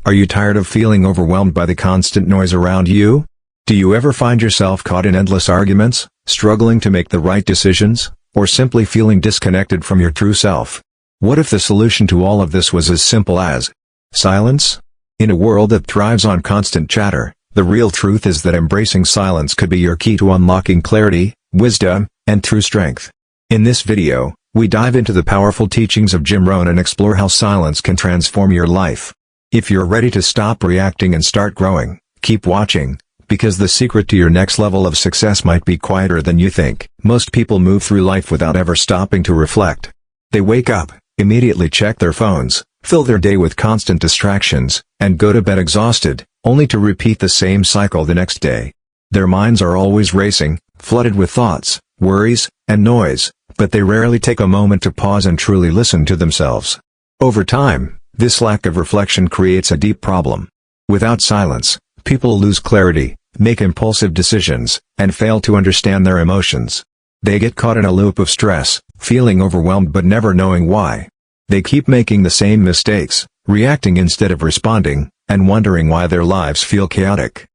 Are you tired of feeling overwhelmed by the constant noise around you? Do you ever find yourself caught in endless arguments, struggling to make the right decisions, or simply feeling disconnected from your true self? What if the solution to all of this was as simple as silence? In a world that thrives on constant chatter, the real truth is that embracing silence could be your key to unlocking clarity, wisdom, and true strength. In this video, we dive into the powerful teachings of Jim Rohn and explore how silence can transform your life. If you're ready to stop reacting and start growing, keep watching, because the secret to your next level of success might be quieter than you think. Most people move through life without ever stopping to reflect. They wake up, immediately check their phones, fill their day with constant distractions, and go to bed exhausted, only to repeat the same cycle the next day. Their minds are always racing, flooded with thoughts, worries, and noise, but they rarely take a moment to pause and truly listen to themselves. Over time, this lack of reflection creates a deep problem. Without silence, people lose clarity, make impulsive decisions, and fail to understand their emotions. They get caught in a loop of stress, feeling overwhelmed but never knowing why. They keep making the same mistakes, reacting instead of responding, and wondering why their lives feel chaotic.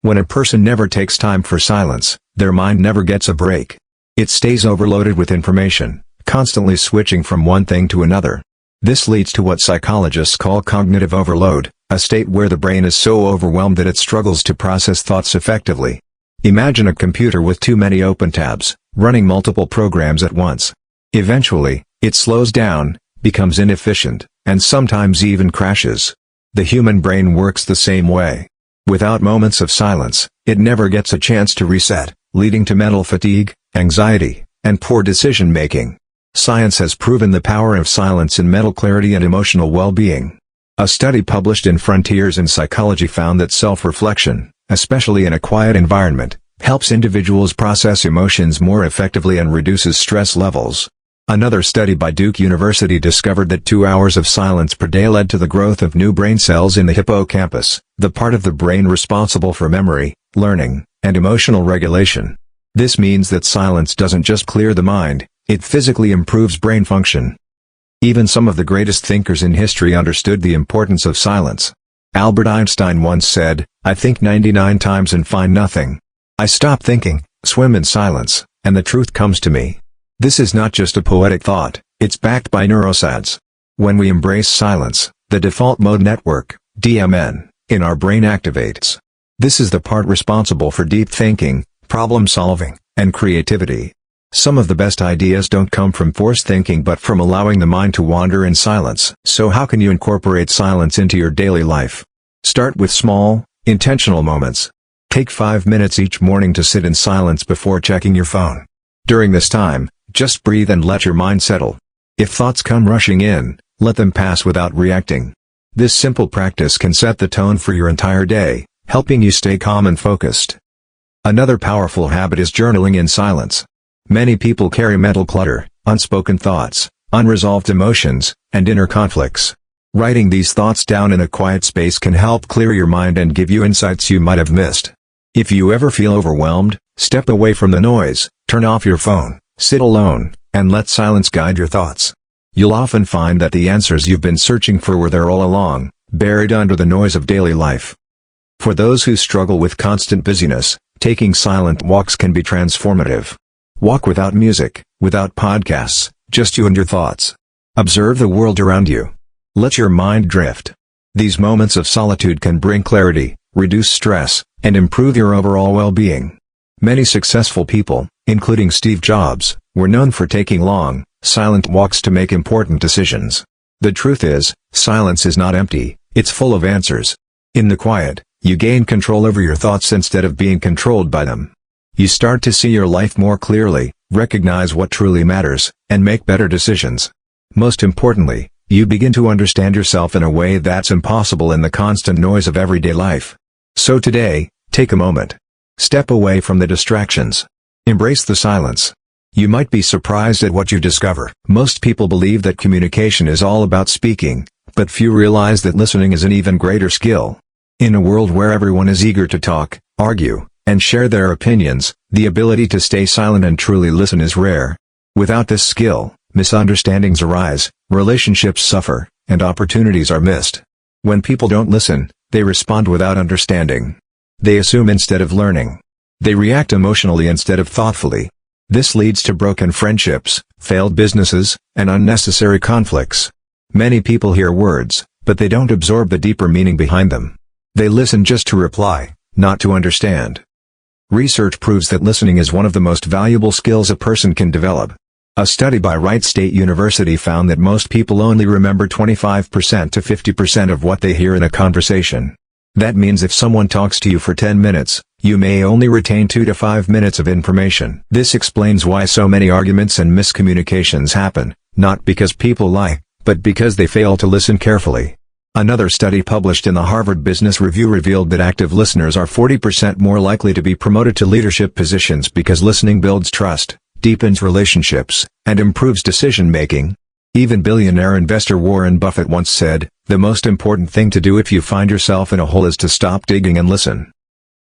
When a person never takes time for silence, their mind never gets a break. It stays overloaded with information, constantly switching from one thing to another. This leads to what psychologists call cognitive overload, a state where the brain is so overwhelmed that it struggles to process thoughts effectively. Imagine a computer with too many open tabs, running multiple programs at once. Eventually, it slows down, becomes inefficient, and sometimes even crashes. The human brain works the same way. Without moments of silence, it never gets a chance to reset, leading to mental fatigue, anxiety, and poor decision-making. Science has proven the power of silence in mental clarity and emotional well-being. A study published in Frontiers in Psychology found that self-reflection, especially in a quiet environment, helps individuals process emotions more effectively and reduces stress levels. Another study by Duke University discovered that 2 hours of silence per day led to the growth of new brain cells in the hippocampus, the part of the brain responsible for memory, learning, and emotional regulation. This means that silence doesn't just clear the mind, it physically improves brain function. Even some of the greatest thinkers in history understood the importance of silence. Albert Einstein once said, "I think 99 times and find nothing. I stop thinking, swim in silence, and the truth comes to me." This is not just a poetic thought, it's backed by neuroscience. When we embrace silence, the default mode network, DMN, in our brain activates. This is the part responsible for deep thinking, problem solving, and creativity. Some of the best ideas don't come from forced thinking but from allowing the mind to wander in silence. So how can you incorporate silence into your daily life? Start with small, intentional moments. Take 5 minutes each morning to sit in silence before checking your phone. During this time, just breathe and let your mind settle. If thoughts come rushing in, let them pass without reacting. This simple practice can set the tone for your entire day, helping you stay calm and focused. Another powerful habit is journaling in silence. Many people carry mental clutter, unspoken thoughts, unresolved emotions, and inner conflicts. Writing these thoughts down in a quiet space can help clear your mind and give you insights you might have missed. If you ever feel overwhelmed, step away from the noise, turn off your phone, sit alone, and let silence guide your thoughts. You'll often find that the answers you've been searching for were there all along, buried under the noise of daily life. For those who struggle with constant busyness, taking silent walks can be transformative. Walk without music, without podcasts, just you and your thoughts. Observe the world around you. Let your mind drift. These moments of solitude can bring clarity, reduce stress, and improve your overall well-being. Many successful people, including Steve Jobs, were known for taking long, silent walks to make important decisions. The truth is, silence is not empty, it's full of answers. In the quiet, you gain control over your thoughts instead of being controlled by them. You start to see your life more clearly, recognize what truly matters, and make better decisions. Most importantly, you begin to understand yourself in a way that's impossible in the constant noise of everyday life. So today, take a moment. Step away from the distractions. Embrace the silence. You might be surprised at what you discover. Most people believe that communication is all about speaking, but few realize that listening is an even greater skill. In a world where everyone is eager to talk, argue, and share their opinions, the ability to stay silent and truly listen is rare. Without this skill, misunderstandings arise, relationships suffer, and opportunities are missed. When people don't listen, they respond without understanding. They assume instead of learning. They react emotionally instead of thoughtfully. This leads to broken friendships, failed businesses, and unnecessary conflicts. Many people hear words, but they don't absorb the deeper meaning behind them. They listen just to reply, not to understand. Research proves that listening is one of the most valuable skills a person can develop. A study by Wright State University found that most people only remember 25% to 50% of what they hear in a conversation. That means if someone talks to you for 10 minutes, you may only retain 2 to 5 minutes of information. This explains why so many arguments and miscommunications happen, not because people lie, but because they fail to listen carefully. Another study published in the Harvard Business Review revealed that active listeners are 40% more likely to be promoted to leadership positions because listening builds trust, deepens relationships, and improves decision-making. Even billionaire investor Warren Buffett once said, "The most important thing to do if you find yourself in a hole is to stop digging and listen."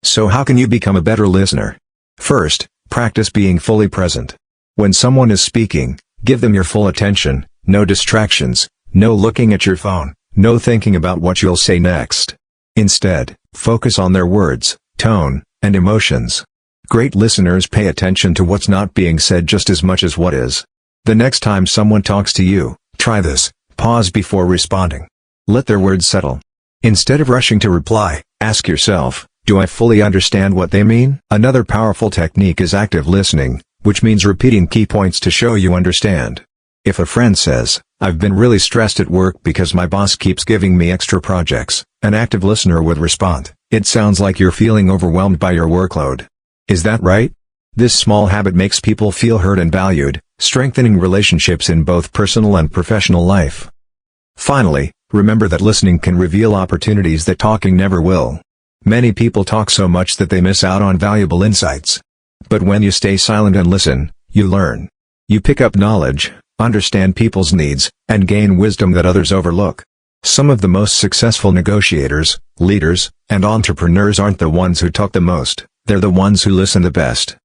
So how can you become a better listener? First, practice being fully present. When someone is speaking, give them your full attention, no distractions, no looking at your phone, no thinking about what you'll say next. Instead, focus on their words, tone, and emotions. Great listeners pay attention to what's not being said just as much as what is. The next time someone talks to you, try this: pause before responding. Let their words settle. Instead of rushing to reply, ask yourself, do I fully understand what they mean? Another powerful technique is active listening, which means repeating key points to show you understand. If a friend says, "I've been really stressed at work because my boss keeps giving me extra projects," an active listener would respond, "It sounds like you're feeling overwhelmed by your workload. Is that right?" This small habit makes people feel heard and valued, strengthening relationships in both personal and professional life. Finally, remember that listening can reveal opportunities that talking never will. Many people talk so much that they miss out on valuable insights. But when you stay silent and listen, you learn. You pick up knowledge, understand people's needs, and gain wisdom that others overlook. Some of the most successful negotiators, leaders, and entrepreneurs aren't the ones who talk the most, they're the ones who listen the best.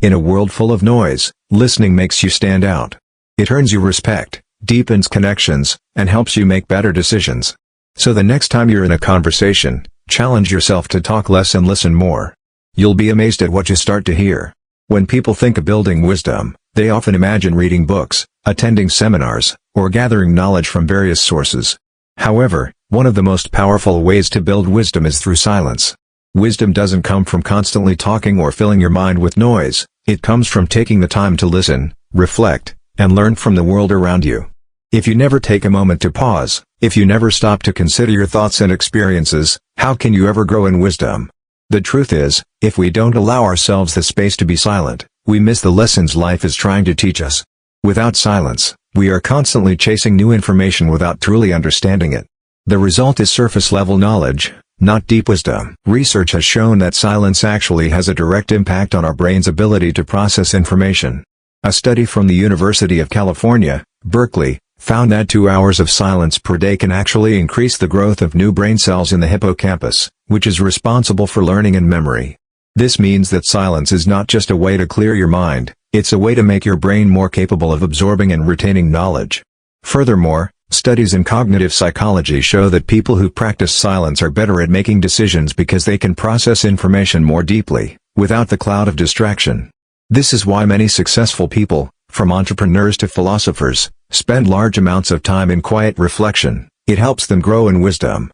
In a world full of noise, listening makes you stand out. It earns you respect, deepens connections, and helps you make better decisions. So the next time you're in a conversation, challenge yourself to talk less and listen more. You'll be amazed at what you start to hear. When people think of building wisdom, they often imagine reading books, attending seminars, or gathering knowledge from various sources. However, one of the most powerful ways to build wisdom is through silence. Wisdom doesn't come from constantly talking or filling your mind with noise, it comes from taking the time to listen, reflect, and learn from the world around you. If you never take a moment to pause, if you never stop to consider your thoughts and experiences, how can you ever grow in wisdom? The truth is, if we don't allow ourselves the space to be silent, we miss the lessons life is trying to teach us. Without silence, we are constantly chasing new information without truly understanding it. The result is surface-level knowledge, not deep wisdom. Research has shown that silence actually has a direct impact on our brain's ability to process information. A study from the University of California, Berkeley, found that 2 hours of silence per day can actually increase the growth of new brain cells in the hippocampus, which is responsible for learning and memory. This means that silence is not just a way to clear your mind, it's a way to make your brain more capable of absorbing and retaining knowledge. Furthermore, studies in cognitive psychology show that people who practice silence are better at making decisions because they can process information more deeply, without the cloud of distraction. This is why many successful people, from entrepreneurs to philosophers, spend large amounts of time in quiet reflection. It helps them grow in wisdom.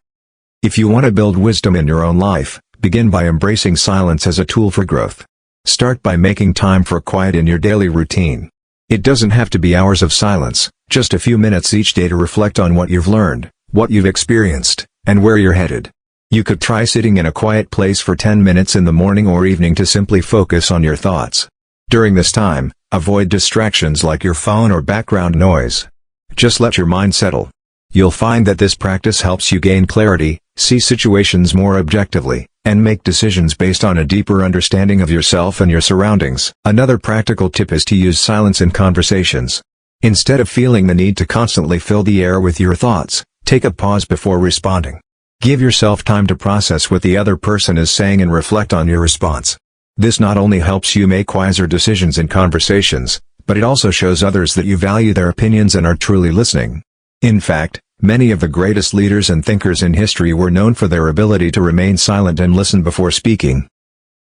If you want to build wisdom in your own life, begin by embracing silence as a tool for growth. Start by making time for quiet in your daily routine. It doesn't have to be hours of silence, just a few minutes each day to reflect on what you've learned, what you've experienced, and where you're headed. You could try sitting in a quiet place for 10 minutes in the morning or evening to simply focus on your thoughts. During this time, avoid distractions like your phone or background noise. Just let your mind settle. You'll find that this practice helps you gain clarity, see situations more objectively, and make decisions based on a deeper understanding of yourself and your surroundings. Another practical tip is to use silence in conversations. Instead of feeling the need to constantly fill the air with your thoughts, take a pause before responding. Give yourself time to process what the other person is saying and reflect on your response. This not only helps you make wiser decisions in conversations, but it also shows others that you value their opinions and are truly listening. In fact, Many of the greatest leaders and thinkers in history were known for their ability to remain silent and listen before speaking.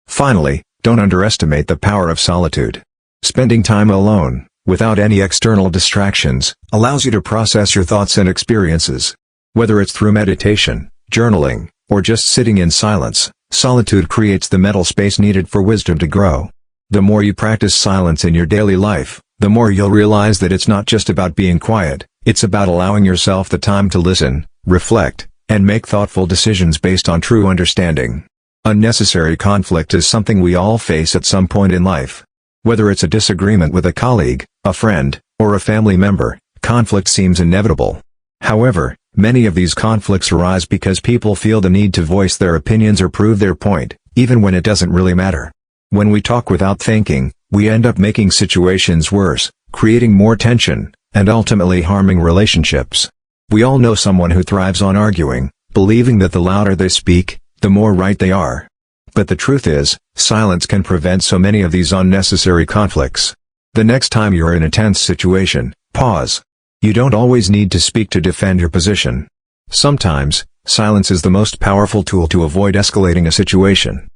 Finally, don't underestimate the power of solitude. Spending time alone, without any external distractions, allows you to process your thoughts and experiences. Whether it's through meditation, journaling, or just sitting in silence, solitude creates the mental space needed for wisdom to grow. The more you practice silence in your daily life, the more you'll realize that it's not just about being quiet, it's about allowing yourself the time to listen, reflect, and make thoughtful decisions based on true understanding. Unnecessary conflict is something we all face at some point in life. Whether it's a disagreement with a colleague, a friend, or a family member, conflict seems inevitable. However, many of these conflicts arise because people feel the need to voice their opinions or prove their point, even when it doesn't really matter. When we talk without thinking, we end up making situations worse, creating more tension, and ultimately harming relationships. We all know someone who thrives on arguing, believing that the louder they speak, the more right they are. But the truth is, silence can prevent so many of these unnecessary conflicts. The next time you're in a tense situation, pause. You don't always need to speak to defend your position. Sometimes, silence is the most powerful tool to avoid escalating a situation.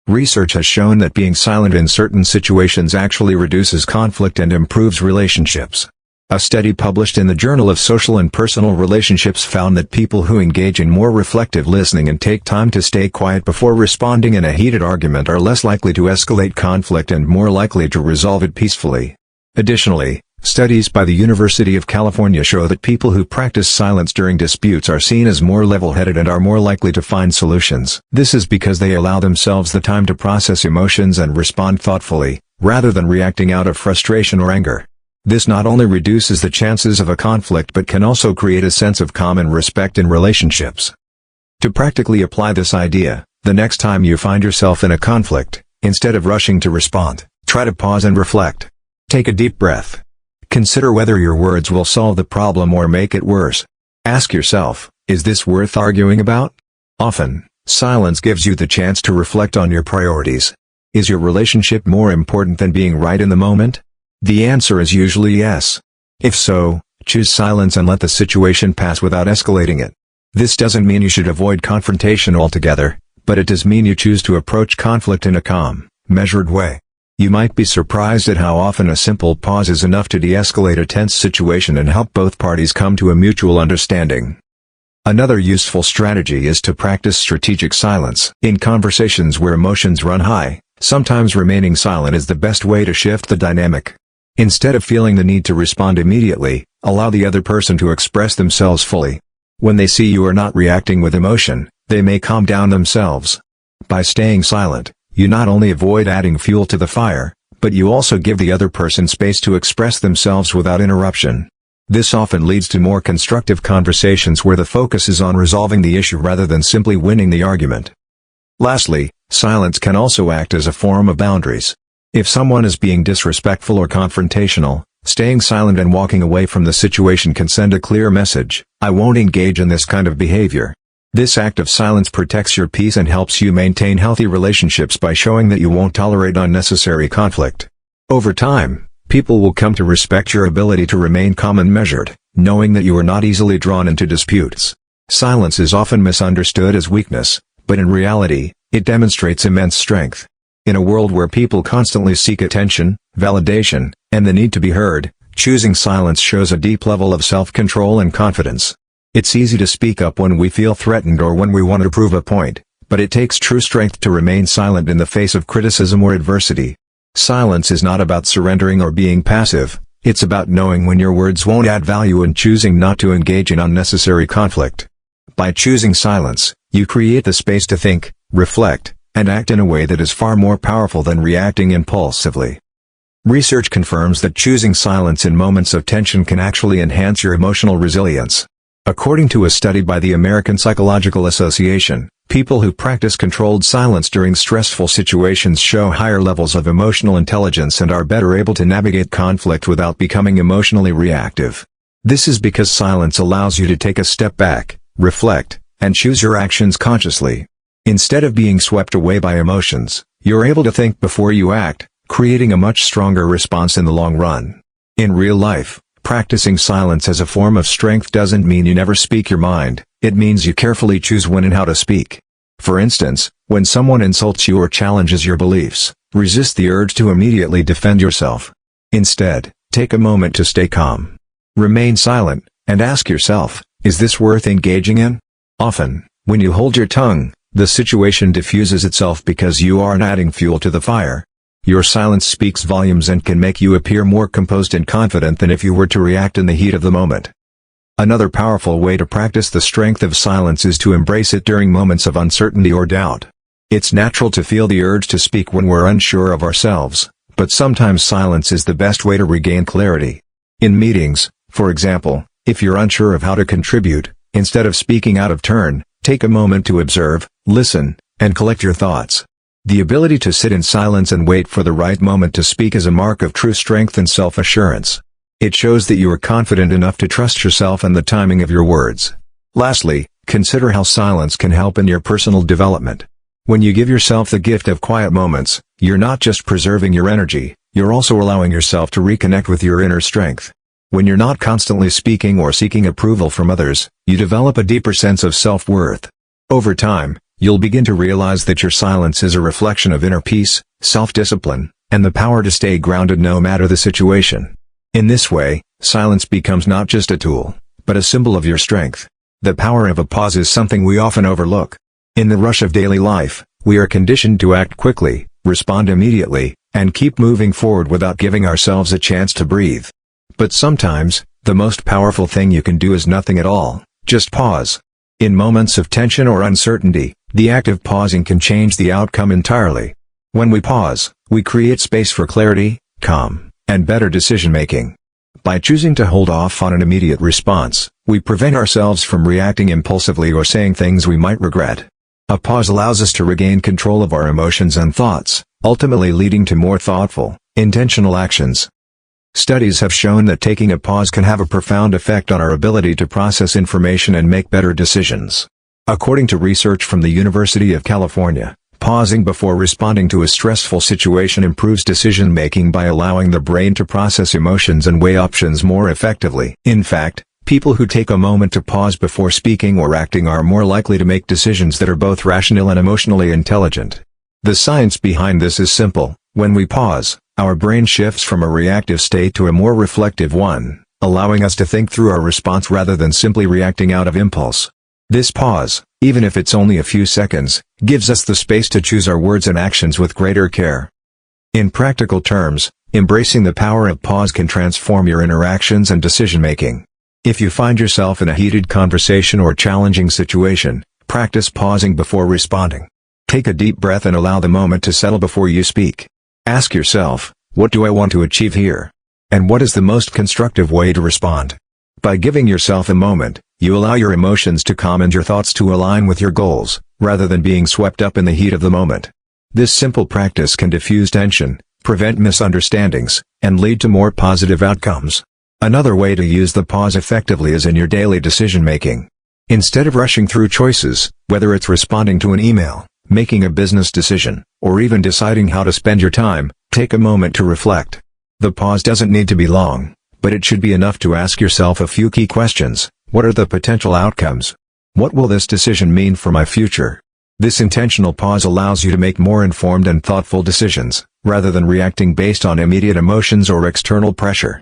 Research has shown that being silent in certain situations actually reduces conflict and improves relationships. A study published in the Journal of Social and Personal Relationships found that people who engage in more reflective listening and take time to stay quiet before responding in a heated argument are less likely to escalate conflict and more likely to resolve it peacefully. Additionally, studies by the University of California show that people who practice silence during disputes are seen as more level-headed and are more likely to find solutions. This is because they allow themselves the time to process emotions and respond thoughtfully, rather than reacting out of frustration or anger. This not only reduces the chances of a conflict but can also create a sense of calm and respect in relationships. To practically apply this idea, the next time you find yourself in a conflict, instead of rushing to respond, try to pause and reflect. Take a deep breath. Consider whether your words will solve the problem or make it worse. Ask yourself, is this worth arguing about? Often, silence gives you the chance to reflect on your priorities. Is your relationship more important than being right in the moment? The answer is usually yes. If so, choose silence and let the situation pass without escalating it. This doesn't mean you should avoid confrontation altogether, but it does mean you choose to approach conflict in a calm, measured way. You might be surprised at how often a simple pause is enough to de-escalate a tense situation and help both parties come to a mutual understanding. Another useful strategy is to practice strategic silence. In conversations where emotions run high, sometimes remaining silent is the best way to shift the dynamic. Instead of feeling the need to respond immediately, allow the other person to express themselves fully. When they see you are not reacting with emotion, they may calm down themselves. By staying silent, you not only avoid adding fuel to the fire, but you also give the other person space to express themselves without interruption. This often leads to more constructive conversations where the focus is on resolving the issue rather than simply winning the argument. Lastly, silence can also act as a form of boundaries. If someone is being disrespectful or confrontational, staying silent and walking away from the situation can send a clear message: I won't engage in this kind of behavior. This act of silence protects your peace and helps you maintain healthy relationships by showing that you won't tolerate unnecessary conflict. Over time, people will come to respect your ability to remain calm and measured, knowing that you are not easily drawn into disputes. Silence is often misunderstood as weakness, but in reality, it demonstrates immense strength. In a world where people constantly seek attention, validation, and the need to be heard, choosing silence shows a deep level of self-control and confidence. It's easy to speak up when we feel threatened or when we want to prove a point, but it takes true strength to remain silent in the face of criticism or adversity. Silence is not about surrendering or being passive, it's about knowing when your words won't add value and choosing not to engage in unnecessary conflict. By choosing silence, you create the space to think, reflect, and act in a way that is far more powerful than reacting impulsively. Research confirms that choosing silence in moments of tension can actually enhance your emotional resilience. According to a study by the American Psychological Association, people who practice controlled silence during stressful situations show higher levels of emotional intelligence and are better able to navigate conflict without becoming emotionally reactive. This is because silence allows you to take a step back, reflect, and choose your actions consciously. Instead of being swept away by emotions, you're able to think before you act, creating a much stronger response in the long run. In real life, Practicing silence as a form of strength doesn't mean you never speak your mind, it means you carefully choose when and how to speak. For instance, when someone insults you or challenges your beliefs, resist the urge to immediately defend yourself. Instead, take a moment to stay calm. Remain silent, and ask yourself, is this worth engaging in? Often, when you hold your tongue, the situation diffuses itself because you aren't adding fuel to the fire. Your silence speaks volumes and can make you appear more composed and confident than if you were to react in the heat of the moment. Another powerful way to practice the strength of silence is to embrace it during moments of uncertainty or doubt. It's natural to feel the urge to speak when we're unsure of ourselves, but sometimes silence is the best way to regain clarity. In meetings, for example, if you're unsure of how to contribute, instead of speaking out of turn, take a moment to observe, listen, and collect your thoughts. The ability to sit in silence and wait for the right moment to speak is a mark of true strength and self-assurance. It shows that you are confident enough to trust yourself and the timing of your words. Lastly, consider how silence can help in your personal development. When you give yourself the gift of quiet moments, you're not just preserving your energy, you're also allowing yourself to reconnect with your inner strength. When you're not constantly speaking or seeking approval from others, you develop a deeper sense of self-worth. Over time, you'll begin to realize that your silence is a reflection of inner peace, self-discipline, and the power to stay grounded no matter the situation. In this way, silence becomes not just a tool, but a symbol of your strength. The power of a pause is something we often overlook. In the rush of daily life, we are conditioned to act quickly, respond immediately, and keep moving forward without giving ourselves a chance to breathe. But sometimes, the most powerful thing you can do is nothing at all, just pause. In moments of tension or uncertainty, the act of pausing can change the outcome entirely. When we pause, we create space for clarity, calm, and better decision-making. By choosing to hold off on an immediate response, we prevent ourselves from reacting impulsively or saying things we might regret. A pause allows us to regain control of our emotions and thoughts, ultimately leading to more thoughtful, intentional actions. Studies have shown that taking a pause can have a profound effect on our ability to process information and make better decisions. According to research from the University of California, pausing before responding to a stressful situation improves decision-making by allowing the brain to process emotions and weigh options more effectively. In fact, people who take a moment to pause before speaking or acting are more likely to make decisions that are both rational and emotionally intelligent. The science behind this is simple. When we pause, our brain shifts from a reactive state to a more reflective one, allowing us to think through our response rather than simply reacting out of impulse. This pause, even if it's only a few seconds, gives us the space to choose our words and actions with greater care. In practical terms, embracing the power of pause can transform your interactions and decision-making. If you find yourself in a heated conversation or challenging situation, practice pausing before responding. Take a deep breath and allow the moment to settle before you speak. Ask yourself, what do I want to achieve here? And what is the most constructive way to respond? By giving yourself a moment, you allow your emotions to calm and your thoughts to align with your goals, rather than being swept up in the heat of the moment. This simple practice can diffuse tension, prevent misunderstandings, and lead to more positive outcomes. Another way to use the pause effectively is in your daily decision-making. Instead of rushing through choices, whether it's responding to an email, making a business decision, or even deciding how to spend your time, take a moment to reflect. The pause doesn't need to be long, but it should be enough to ask yourself a few key questions. What are the potential outcomes? What will this decision mean for my future? This intentional pause allows you to make more informed and thoughtful decisions, rather than reacting based on immediate emotions or external pressure.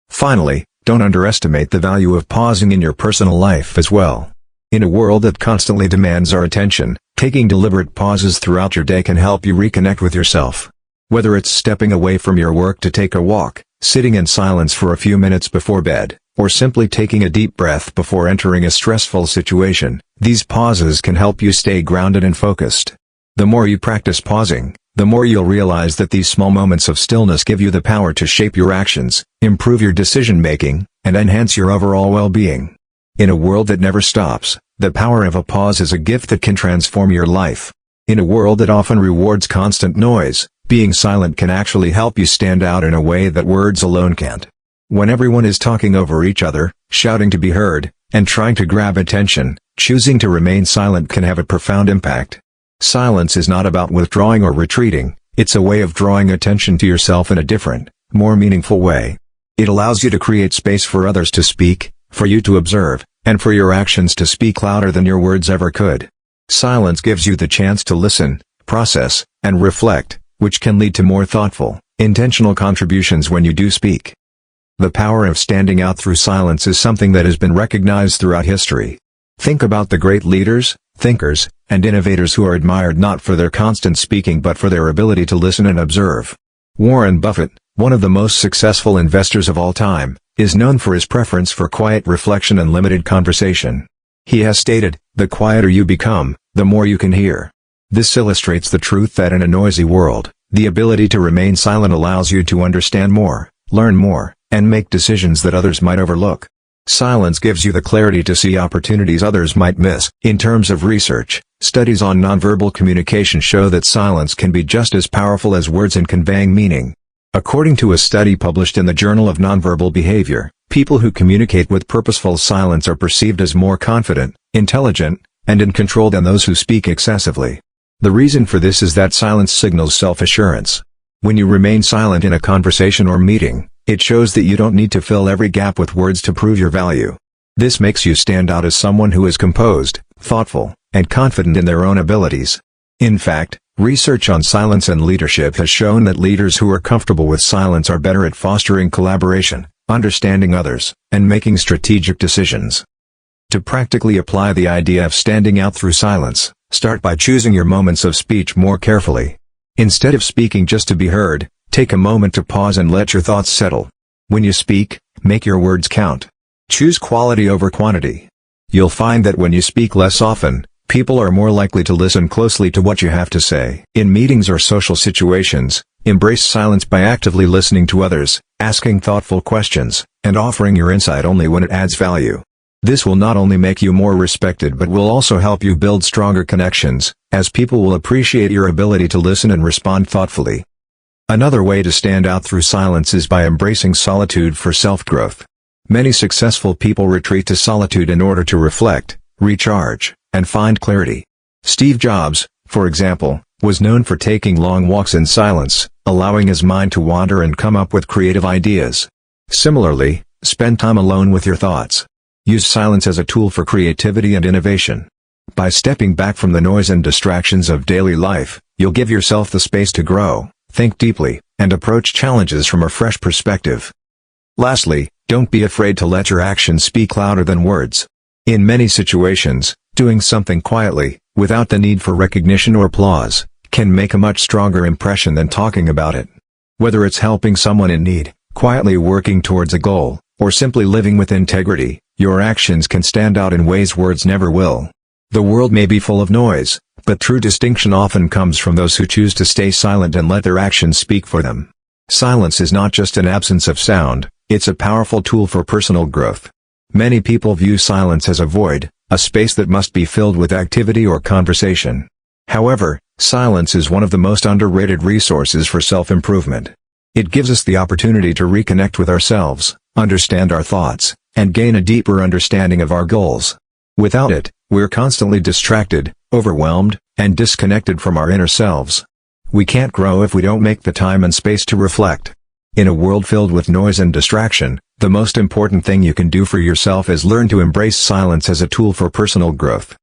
Finally, don't underestimate the value of pausing in your personal life as well. In a world that constantly demands our attention, taking deliberate pauses throughout your day can help you reconnect with yourself. Whether it's stepping away from your work to take a walk, sitting in silence for a few minutes before bed, or simply taking a deep breath before entering a stressful situation, these pauses can help you stay grounded and focused. The more you practice pausing, the more you'll realize that these small moments of stillness give you the power to shape your actions, improve your decision-making, and enhance your overall well-being. In a world that never stops, the power of a pause is a gift that can transform your life. In a world that often rewards constant noise, being silent can actually help you stand out in a way that words alone can't. When everyone is talking over each other, shouting to be heard, and trying to grab attention, choosing to remain silent can have a profound impact. Silence is not about withdrawing or retreating, it's a way of drawing attention to yourself in a different, more meaningful way. It allows you to create space for others to speak, for you to observe, and for your actions to speak louder than your words ever could. Silence gives you the chance to listen, process, and reflect, which can lead to more thoughtful, intentional contributions when you do speak. The power of standing out through silence is something that has been recognized throughout history. Think about the great leaders, thinkers, and innovators who are admired not for their constant speaking but for their ability to listen and observe. Warren Buffett, one of the most successful investors of all time, is known for his preference for quiet reflection and limited conversation. He has stated, "The quieter you become, the more you can hear." This illustrates the truth that in a noisy world, the ability to remain silent allows you to understand more, learn more, and make decisions that others might overlook. Silence gives you the clarity to see opportunities others might miss. In terms of research, studies on nonverbal communication show that silence can be just as powerful as words in conveying meaning. According to a study published in the Journal of Nonverbal Behavior, people who communicate with purposeful silence are perceived as more confident, intelligent, and in control than those who speak excessively. The reason for this is that silence signals self-assurance. When you remain silent in a conversation or meeting, it shows that you don't need to fill every gap with words to prove your value. This makes you stand out as someone who is composed, thoughtful, and confident in their own abilities. In fact, research on silence and leadership has shown that leaders who are comfortable with silence are better at fostering collaboration, understanding others, and making strategic decisions. To practically apply the idea of standing out through silence, start by choosing your moments of speech more carefully. Instead of speaking just to be heard, take a moment to pause and let your thoughts settle. When you speak, make your words count. Choose quality over quantity. You'll find that when you speak less often, people are more likely to listen closely to what you have to say. In meetings or social situations, embrace silence by actively listening to others, asking thoughtful questions, and offering your insight only when it adds value. This will not only make you more respected but will also help you build stronger connections, as people will appreciate your ability to listen and respond thoughtfully. Another way to stand out through silence is by embracing solitude for self-growth. Many successful people retreat to solitude in order to reflect, recharge, and find clarity. Steve Jobs, for example, was known for taking long walks in silence, allowing his mind to wander and come up with creative ideas. Similarly, spend time alone with your thoughts. Use silence as a tool for creativity and innovation. By stepping back from the noise and distractions of daily life, you'll give yourself the space to grow, think deeply, and approach challenges from a fresh perspective. Lastly, don't be afraid to let your actions speak louder than words. In many situations, doing something quietly, without the need for recognition or applause, can make a much stronger impression than talking about it. Whether it's helping someone in need, quietly working towards a goal, or simply living with integrity, your actions can stand out in ways words never will. The world may be full of noise, but true distinction often comes from those who choose to stay silent and let their actions speak for them. Silence is not just an absence of sound, it's a powerful tool for personal growth. Many people view silence as a void, a space that must be filled with activity or conversation. However, silence is one of the most underrated resources for self-improvement. It gives us the opportunity to reconnect with ourselves, understand our thoughts, and gain a deeper understanding of our goals. Without it, we're constantly distracted, overwhelmed, and disconnected from our inner selves. We can't grow if we don't make the time and space to reflect. In a world filled with noise and distraction, the most important thing you can do for yourself is learn to embrace silence as a tool for personal growth.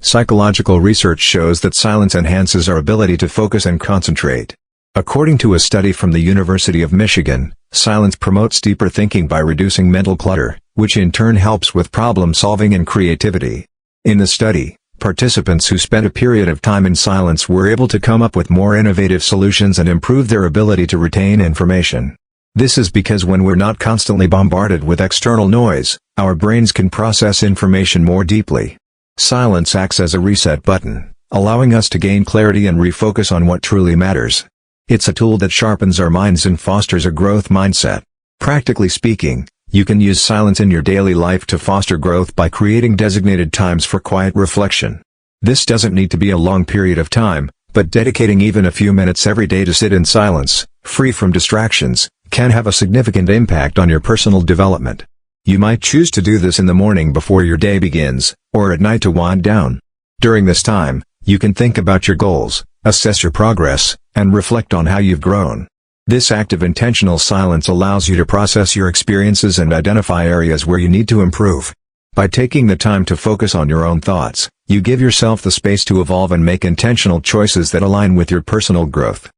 Psychological research shows that silence enhances our ability to focus and concentrate. According to a study from the University of Michigan, silence promotes deeper thinking by reducing mental clutter, which in turn helps with problem solving and creativity. In the study, participants who spent a period of time in silence were able to come up with more innovative solutions and improve their ability to retain information. This is because when we're not constantly bombarded with external noise, our brains can process information more deeply. Silence acts as a reset button, allowing us to gain clarity and refocus on what truly matters. It's a tool that sharpens our minds and fosters a growth mindset. Practically speaking, you can use silence in your daily life to foster growth by creating designated times for quiet reflection. This doesn't need to be a long period of time, but dedicating even a few minutes every day to sit in silence, free from distractions, can have a significant impact on your personal development. You might choose to do this in the morning before your day begins, or at night to wind down. During this time, you can think about your goals, assess your progress, and reflect on how you've grown. This active intentional silence allows you to process your experiences and identify areas where you need to improve. By taking the time to focus on your own thoughts, you give yourself the space to evolve and make intentional choices that align with your personal growth.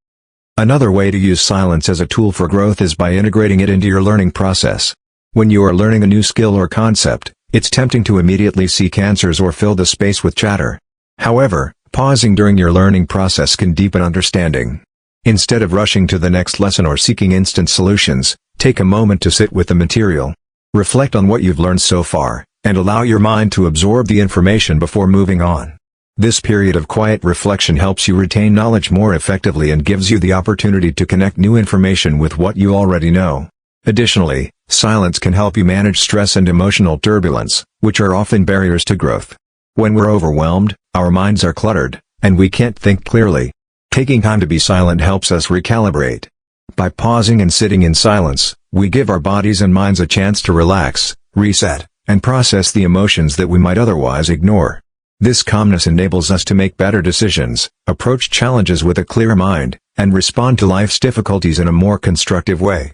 Another way to use silence as a tool for growth is by integrating it into your learning process. When you are learning a new skill or concept, it's tempting to immediately seek answers or fill the space with chatter. However, pausing during your learning process can deepen understanding. Instead of rushing to the next lesson or seeking instant solutions, take a moment to sit with the material. Reflect on what you've learned so far, and allow your mind to absorb the information before moving on. This period of quiet reflection helps you retain knowledge more effectively and gives you the opportunity to connect new information with what you already know. Additionally, silence can help you manage stress and emotional turbulence, which are often barriers to growth. When we're overwhelmed, our minds are cluttered, and we can't think clearly. Taking time to be silent helps us recalibrate. By pausing and sitting in silence, we give our bodies and minds a chance to relax, reset, and process the emotions that we might otherwise ignore. This calmness enables us to make better decisions, approach challenges with a clear mind, and respond to life's difficulties in a more constructive way.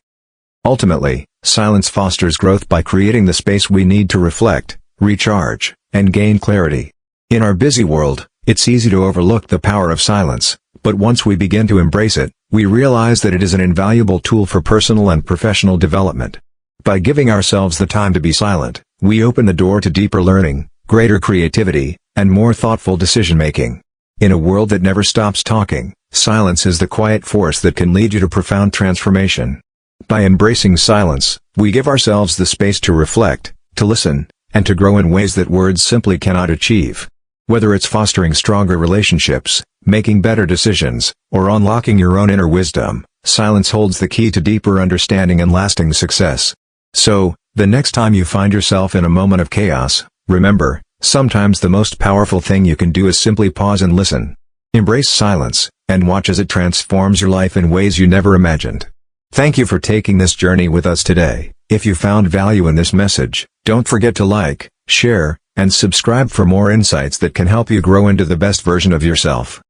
Ultimately, silence fosters growth by creating the space we need to reflect, recharge, and gain clarity. In our busy world, it's easy to overlook the power of silence, but once we begin to embrace it, we realize that it is an invaluable tool for personal and professional development. By giving ourselves the time to be silent, we open the door to deeper learning, greater creativity, and more thoughtful decision-making. In a world that never stops talking, silence is the quiet force that can lead you to profound transformation. By embracing silence, we give ourselves the space to reflect, to listen, and to grow in ways that words simply cannot achieve. Whether it's fostering stronger relationships, making better decisions, or unlocking your own inner wisdom, silence holds the key to deeper understanding and lasting success. So, the next time you find yourself in a moment of chaos, remember, sometimes the most powerful thing you can do is simply pause and listen. Embrace silence, and watch as it transforms your life in ways you never imagined. Thank you for taking this journey with us today. If you found value in this message, don't forget to like, share, and subscribe for more insights that can help you grow into the best version of yourself.